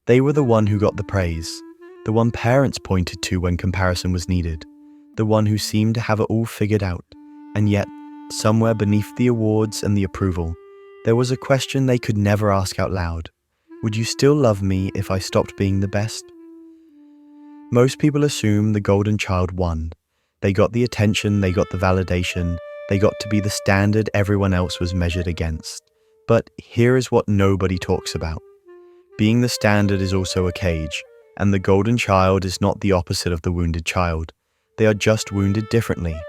They were the one who got the praise, the one parents pointed to when comparison was needed, the one who seemed to have it all figured out, and yet, somewhere beneath the awards and the approval, there was a question they could never ask out loud. Would you still love me if I stopped being the best? Most people assume the golden child won. They got the attention, they got the validation, they got to be the standard everyone else was measured against. But here is what nobody talks about. Being the standard is also a cage, and the golden child is not the opposite of the wounded child. They are just wounded differently.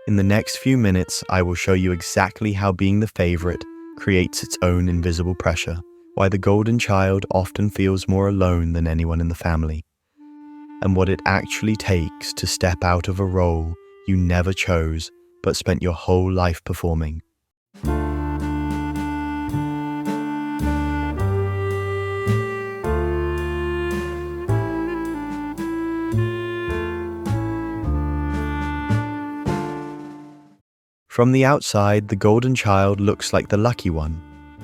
In the next few minutes, I will show you exactly how being the favorite creates its own invisible pressure, why the golden child often feels more alone than anyone in the family, and what it actually takes to step out of a role you never chose but spent your whole life performing. From the outside, the golden child looks like the lucky one.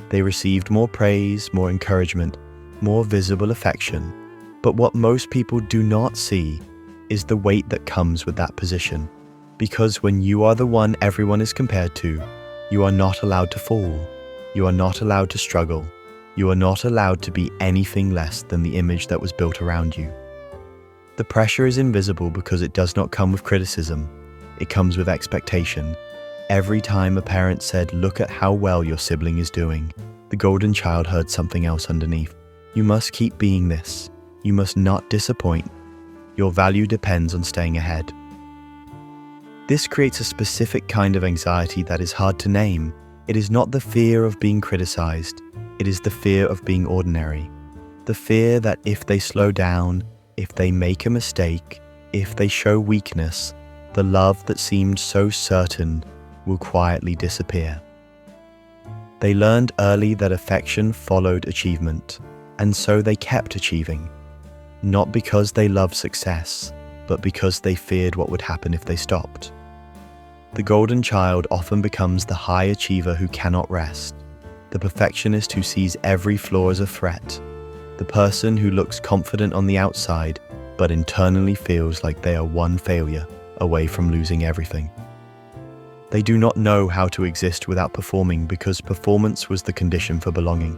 They received more praise, more encouragement, more visible affection. But what most people do not see is the weight that comes with that position. Because when you are the one everyone is compared to, you are not allowed to fall. You are not allowed to struggle. You are not allowed to be anything less than the image that was built around you. The pressure is invisible because it does not come with criticism. It comes with expectation. Every time a parent said, "Look at how well your sibling is doing," the golden child heard something else underneath. You must keep being this. You must not disappoint. Your value depends on staying ahead. This creates a specific kind of anxiety that is hard to name. It is not the fear of being criticized. It is the fear of being ordinary. The fear that if they slow down, if they make a mistake, if they show weakness, the love that seemed so certain will quietly disappear. They learned early that affection followed achievement, and so they kept achieving, not because they loved success, but because they feared what would happen if they stopped. The golden child often becomes the high achiever who cannot rest, the perfectionist who sees every flaw as a threat, the person who looks confident on the outside, but internally feels like they are one failure away from losing everything. They do not know how to exist without performing because performance was the condition for belonging.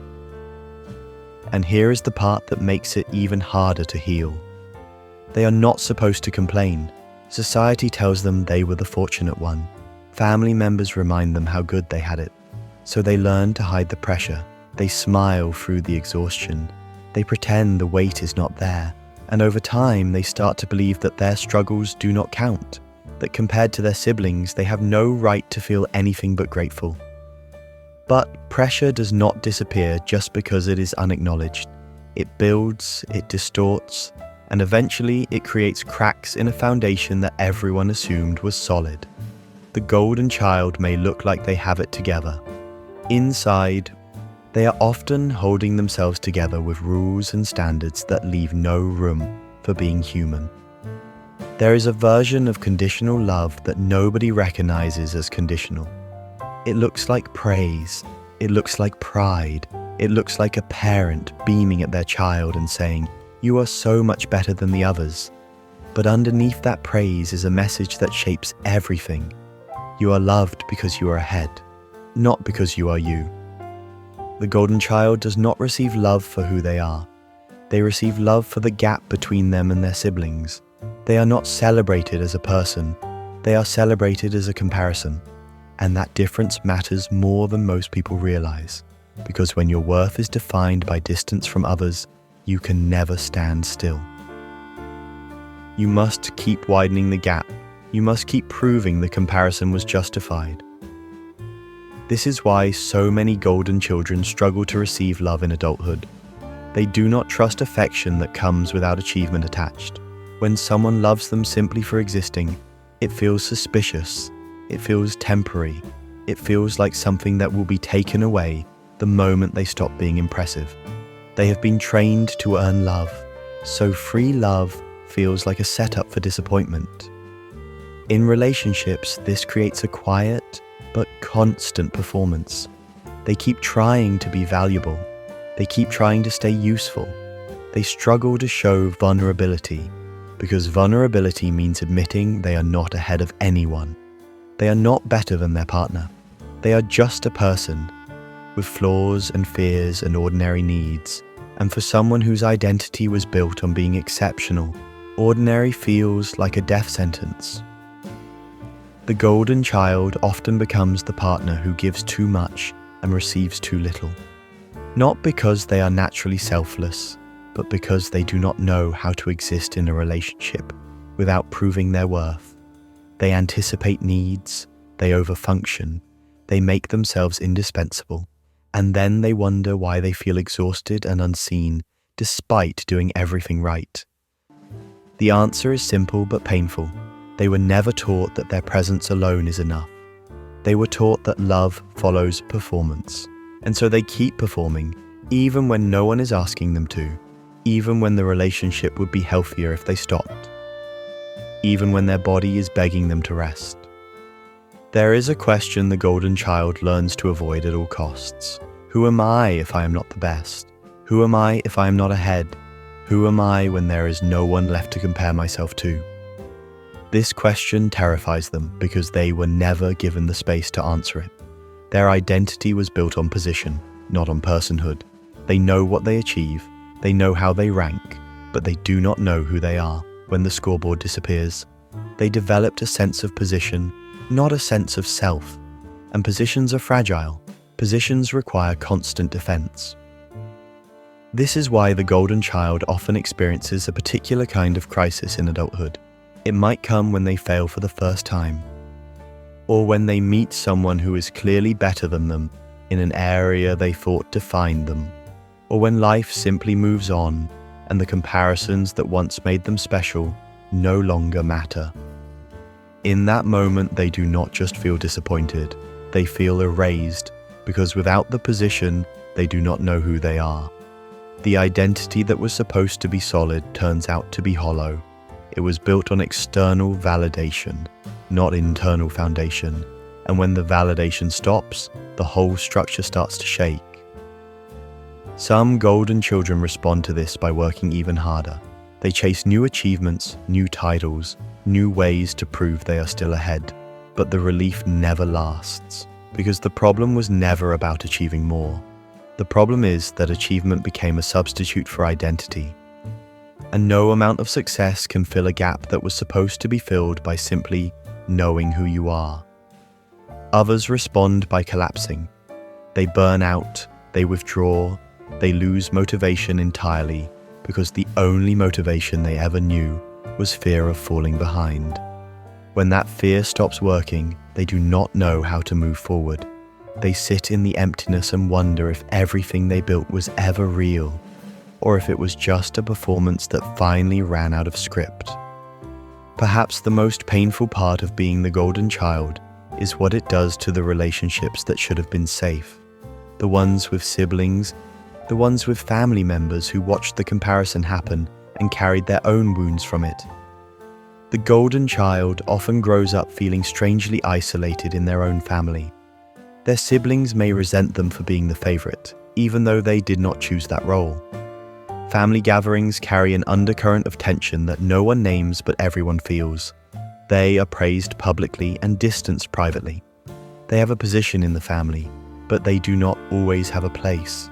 And here is the part that makes it even harder to heal. They are not supposed to complain. Society tells them they were the fortunate one. Family members remind them how good they had it. So they learn to hide the pressure. They smile through the exhaustion. They pretend the weight is not there. And over time, they start to believe that their struggles do not count, that compared to their siblings, they have no right to feel anything but grateful. But pressure does not disappear just because it is unacknowledged. It builds, it distorts, and eventually it creates cracks in a foundation that everyone assumed was solid. The golden child may look like they have it together. Inside, they are often holding themselves together with rules and standards that leave no room for being human. There is a version of conditional love that nobody recognizes as conditional. It looks like praise, it looks like pride, it looks like a parent beaming at their child and saying, "You are so much better than the others." But underneath that praise is a message that shapes everything. You are loved because you are ahead, not because you are you. The golden child does not receive love for who they are. They receive love for the gap between them and their siblings. They are not celebrated as a person. They are celebrated as a comparison. And that difference matters more than most people realize. Because when your worth is defined by distance from others, you can never stand still. You must keep widening the gap. You must keep proving the comparison was justified. This is why so many golden children struggle to receive love in adulthood. They do not trust affection that comes without achievement attached. When someone loves them simply for existing, it feels suspicious, it feels temporary, it feels like something that will be taken away the moment they stop being impressive. They have been trained to earn love, so free love feels like a setup for disappointment. In relationships, this creates a quiet but constant performance. They keep trying to be valuable. They keep trying to stay useful. They struggle to show vulnerability, because vulnerability means admitting they are not ahead of anyone. They are not better than their partner. They are just a person, with flaws and fears and ordinary needs. And for someone whose identity was built on being exceptional, ordinary feels like a death sentence. The golden child often becomes the partner who gives too much and receives too little. Not because they are naturally selfless, but because they do not know how to exist in a relationship without proving their worth. They anticipate needs, they overfunction, they make themselves indispensable, and then they wonder why they feel exhausted and unseen despite doing everything right. The answer is simple but painful. They were never taught that their presence alone is enough. They were taught that love follows performance, and so they keep performing even when no one is asking them to, even when the relationship would be healthier if they stopped, even when their body is begging them to rest. There is a question the golden child learns to avoid at all costs. Who am I if I am not the best? Who am I if I am not ahead? Who am I when there is no one left to compare myself to? This question terrifies them because they were never given the space to answer it. Their identity was built on position, not on personhood. They know what they achieve, they know how they rank, but they do not know who they are when the scoreboard disappears. They developed a sense of position, not a sense of self. And positions are fragile. Positions require constant defense. This is why the golden child often experiences a particular kind of crisis in adulthood. It might come when they fail for the first time, or when they meet someone who is clearly better than them in an area they thought defined them, or when life simply moves on and the comparisons that once made them special no longer matter. In that moment, they do not just feel disappointed, they feel erased, because without the position, they do not know who they are. The identity that was supposed to be solid turns out to be hollow. It was built on external validation, not internal foundation. And when the validation stops, the whole structure starts to shake. Some golden children respond to this by working even harder. They chase new achievements, new titles, new ways to prove they are still ahead. But the relief never lasts, because the problem was never about achieving more. The problem is that achievement became a substitute for identity. And no amount of success can fill a gap that was supposed to be filled by simply knowing who you are. Others respond by collapsing. They burn out, they withdraw, they lose motivation entirely because the only motivation they ever knew was fear of falling behind. When that fear stops working, they do not know how to move forward. They sit in the emptiness and wonder if everything they built was ever real, or if it was just a performance that finally ran out of script. Perhaps the most painful part of being the golden child is what it does to the relationships that should have been safe. The ones with siblings, the ones with family members who watched the comparison happen and carried their own wounds from it. The golden child often grows up feeling strangely isolated in their own family. Their siblings may resent them for being the favorite, even though they did not choose that role. Family gatherings carry an undercurrent of tension that no one names but everyone feels. They are praised publicly and distanced privately. They have a position in the family, but they do not always have a place.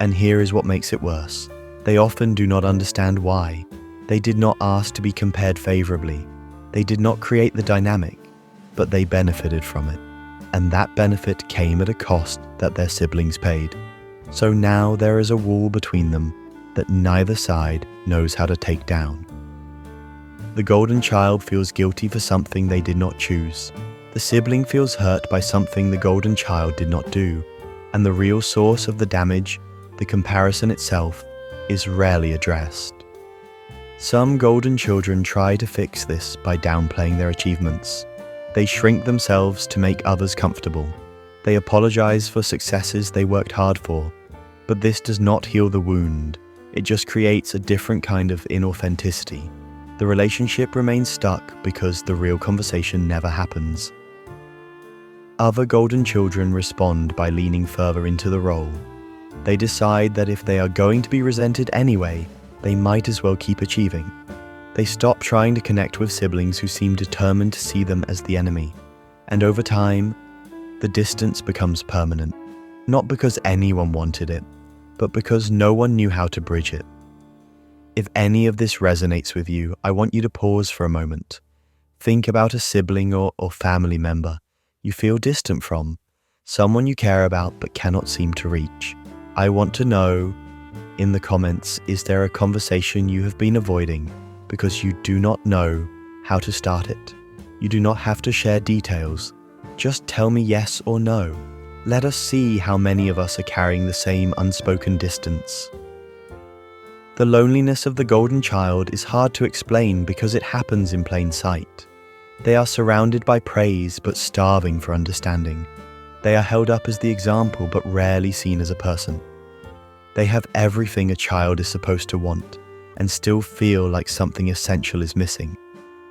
And here is what makes it worse. They often do not understand why. They did not ask to be compared favorably. They did not create the dynamic, but they benefited from it. And that benefit came at a cost that their siblings paid. So now there is a wall between them that neither side knows how to take down. The golden child feels guilty for something they did not choose. The sibling feels hurt by something the golden child did not do. And the real source of the damage, the comparison itself, is rarely addressed. Some golden children try to fix this by downplaying their achievements. They shrink themselves to make others comfortable. They apologize for successes they worked hard for. But this does not heal the wound. It just creates a different kind of inauthenticity. The relationship remains stuck because the real conversation never happens. Other golden children respond by leaning further into the role. They decide that if they are going to be resented anyway, they might as well keep achieving. They stop trying to connect with siblings who seem determined to see them as the enemy. And over time, the distance becomes permanent. Not because anyone wanted it, but because no one knew how to bridge it. If any of this resonates with you, I want you to pause for a moment. Think about a sibling or family member you feel distant from, someone you care about but cannot seem to reach. I want to know in the comments, is there a conversation you have been avoiding because you do not know how to start it? You do not have to share details. Just tell me yes or no. Let us see how many of us are carrying the same unspoken distance. The loneliness of the golden child is hard to explain because it happens in plain sight. They are surrounded by praise but starving for understanding. They are held up as the example but rarely seen as a person. They have everything a child is supposed to want and still feel like something essential is missing.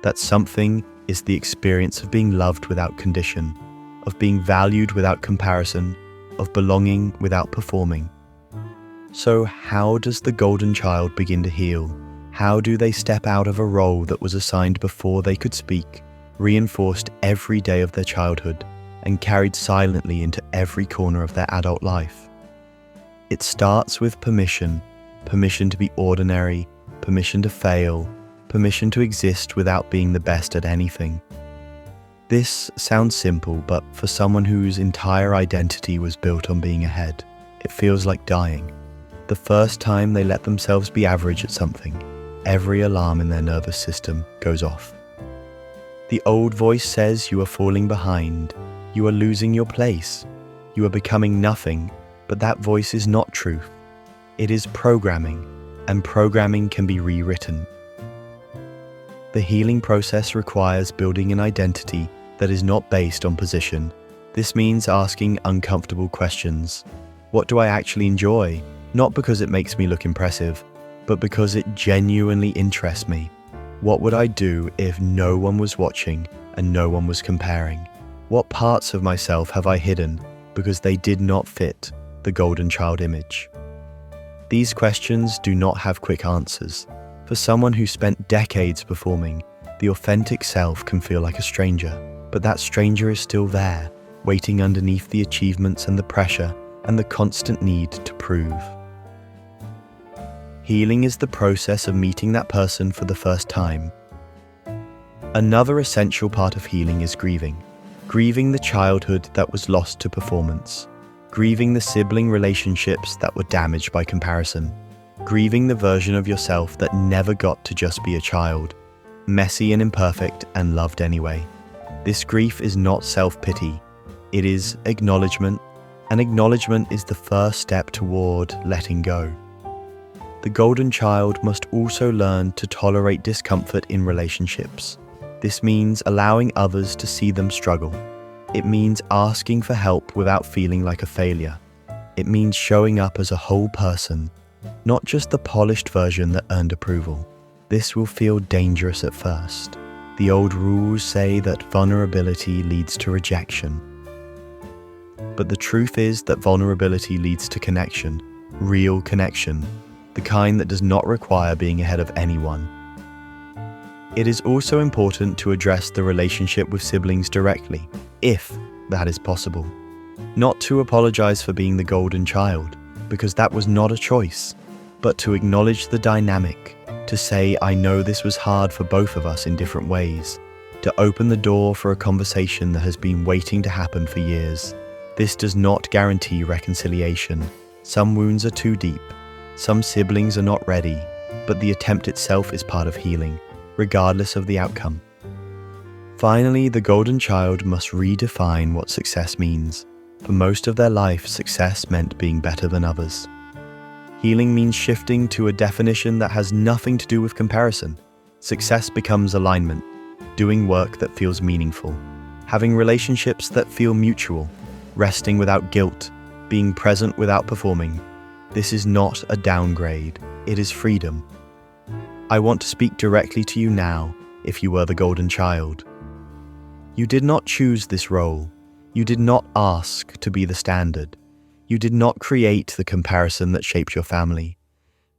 That something is the experience of being loved without condition, of being valued without comparison, of belonging without performing. So how does the golden child begin to heal? How do they step out of a role that was assigned before they could speak, reinforced every day of their childhood, and carried silently into every corner of their adult life? It starts with permission to be ordinary, permission to fail, permission to exist without being the best at anything. This sounds simple, but for someone whose entire identity was built on being ahead, it feels like dying. The first time they let themselves be average at something, every alarm in their nervous system goes off. The old voice says you are falling behind, you are losing your place, you are becoming nothing, but that voice is not truth. It is programming, and programming can be rewritten. The healing process requires building an identity that is not based on position. This means asking uncomfortable questions. What do I actually enjoy? Not because it makes me look impressive, but because it genuinely interests me. What would I do if no one was watching and no one was comparing? What parts of myself have I hidden because they did not fit the golden child image? These questions do not have quick answers. For someone who spent decades performing, the authentic self can feel like a stranger, but that stranger is still there, waiting underneath the achievements and the pressure and the constant need to prove. Healing is the process of meeting that person for the first time. Another essential part of healing is grieving. Grieving the childhood that was lost to performance. Grieving the sibling relationships that were damaged by comparison. Grieving the version of yourself that never got to just be a child, messy and imperfect and loved anyway. This grief is not self-pity. It is acknowledgement, and acknowledgement is the first step toward letting go. The golden child must also learn to tolerate discomfort in relationships. This means allowing others to see them struggle. It means asking for help without feeling like a failure. It means showing up as a whole person, not just the polished version that earned approval. This will feel dangerous at first. The old rules say that vulnerability leads to rejection. But the truth is that vulnerability leads to connection, real connection, the kind that does not require being ahead of anyone. It is also important to address the relationship with siblings directly, if that is possible. Not to apologize for being the golden child, because that was not a choice, but to acknowledge the dynamic, to say, I know this was hard for both of us in different ways, to open the door for a conversation that has been waiting to happen for years. This does not guarantee reconciliation. Some wounds are too deep. Some siblings are not ready, but the attempt itself is part of healing, regardless of the outcome. Finally, the golden child must redefine what success means. For most of their life, success meant being better than others. Healing means shifting to a definition that has nothing to do with comparison. Success becomes alignment, doing work that feels meaningful, having relationships that feel mutual, resting without guilt, being present without performing. This is not a downgrade, it is freedom. I want to speak directly to you now, if you were the golden child. You did not choose this role. You did not ask to be the standard. You did not create the comparison that shaped your family,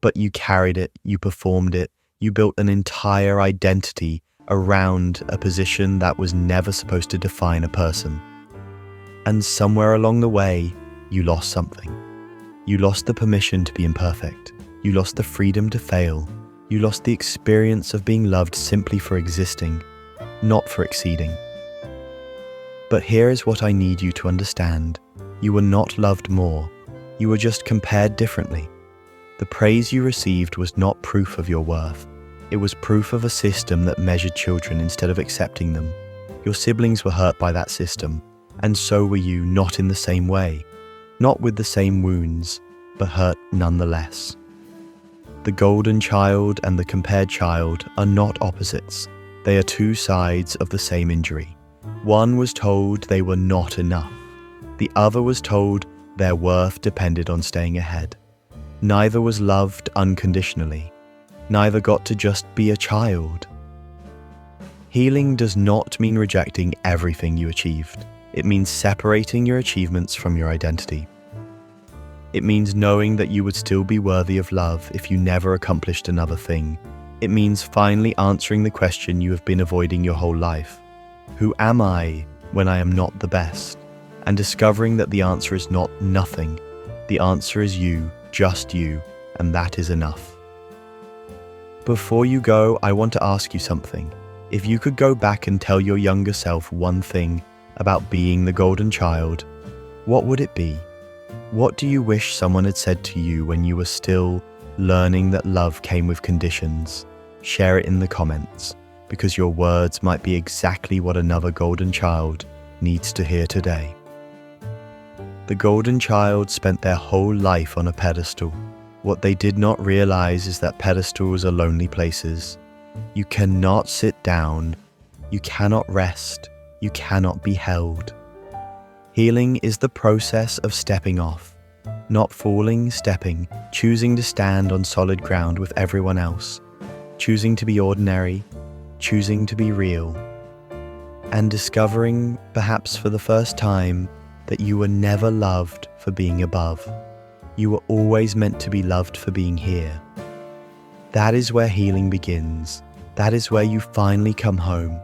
but you carried it, you performed it, you built an entire identity around a position that was never supposed to define a person. And somewhere along the way, you lost something. You lost the permission to be imperfect. You lost the freedom to fail. You lost the experience of being loved simply for existing, not for exceeding. But here is what I need you to understand. You were not loved more. You were just compared differently. The praise you received was not proof of your worth. It was proof of a system that measured children instead of accepting them. Your siblings were hurt by that system, and so were you, not in the same way, not with the same wounds, but hurt nonetheless. The golden child and the compared child are not opposites. They are two sides of the same injury. One was told they were not enough. The other was told their worth depended on staying ahead. Neither was loved unconditionally. Neither got to just be a child. Healing does not mean rejecting everything you achieved. It means separating your achievements from your identity. It means knowing that you would still be worthy of love if you never accomplished another thing. It means finally answering the question you have been avoiding your whole life. Who am I when I am not the best? And discovering that the answer is not nothing. The answer is you, just you, and that is enough. Before you go, I want to ask you something. If you could go back and tell your younger self one thing about being the golden child, what would it be? What do you wish someone had said to you when you were still learning that love came with conditions? Share it in the comments, because your words might be exactly what another golden child needs to hear today. The golden child spent their whole life on a pedestal. What they did not realize is that pedestals are lonely places. You cannot sit down, you cannot rest, you cannot be held. Healing is the process of stepping off, not falling, stepping, choosing to stand on solid ground with everyone else, choosing to be ordinary, choosing to be real, and discovering, perhaps for the first time, that you were never loved for being above. You were always meant to be loved for being here. That is where healing begins. That is where you finally come home.